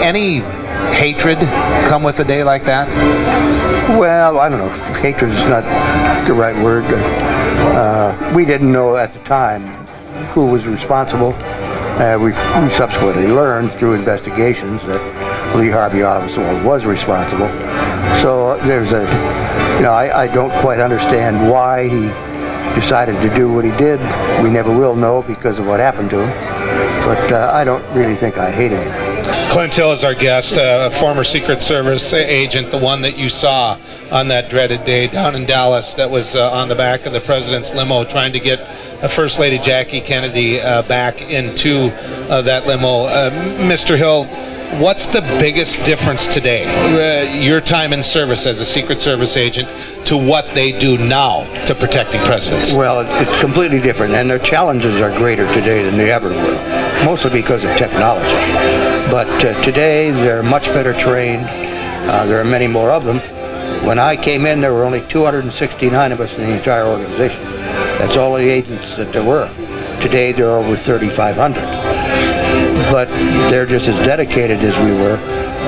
any hatred come with a day like that? Well, I don't know. Hatred is not the right word. We didn't know at the time who was responsible. We subsequently learned through investigations that Lee Harvey Oswald was responsible. So there's a, I don't quite understand why he decided to do what he did. We never will know because of what happened to him. But I don't really think I hate him. Clint Hill is our guest, a former Secret Service agent, the one that you saw on that dreaded day down in Dallas that was on the back of the president's limo trying to get First Lady Jackie Kennedy back into that limo. Mr. Hill, what's the biggest difference today, your time in service as a Secret Service agent, to what they do now to protecting presidents? Well, it's completely different, and their challenges are greater today than they ever were, mostly because of technology. But today, they're much better trained. There are many more of them. When I came in, there were only 269 of us in the entire organization. That's all the agents that there were. Today, there are over 3,500. But they're just as dedicated as we were.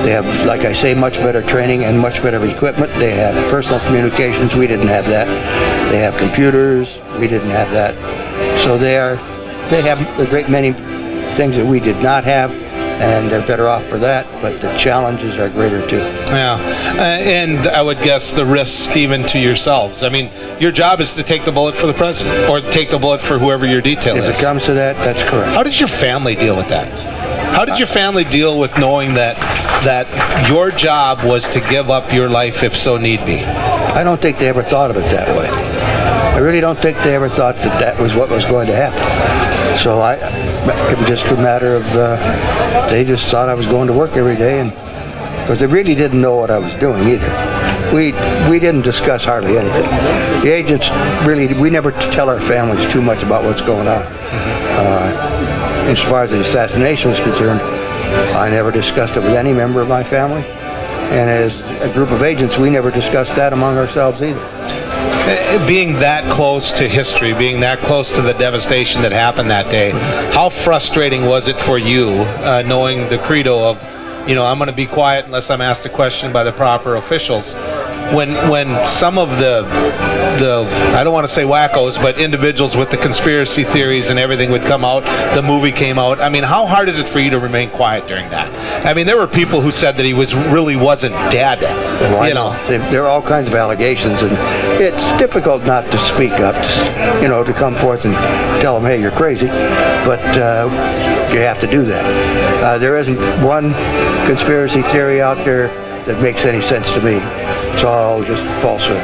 They have, like I say, much better training and much better equipment. They have personal communications. We didn't have that. They have computers. We didn't have that. So they have a great many things that we did not have, and they're better off for that, but the challenges are greater too. Yeah, and I would guess the risk even to yourselves. I mean, your job is to take the bullet for the president, or take the bullet for whoever your detail is. If it comes to that, that's correct. How did your family deal with that? How did your family deal with knowing that your job was to give up your life if so need be? I don't think they ever thought of it that way. I really don't think they ever thought that that was what was going to happen. So it was just a matter of, they just thought I was going to work every day, and because they really didn't know what I was doing either. We didn't discuss hardly anything. The agents really, we never tell our families too much about what's going on. As far as the assassination was concerned, I never discussed it with any member of my family. And as a group of agents, we never discussed that among ourselves either. Being that close to history, being that close to the devastation that happened that day, how frustrating was it for you, knowing the credo of, I'm going to be quiet unless I'm asked a question by the proper officials, when some of the I don't want to say wackos, but individuals with the conspiracy theories and everything would come out, the movie came out. I mean, how hard is it for you to remain quiet during that? I mean, there were people who said that he really wasn't dead. Well, there are all kinds of allegations, and it's difficult not to speak up, to come forth and tell them, hey, you're crazy, but you have to do that. There isn't one conspiracy theory out there that makes any sense to me. It's all just falsehood.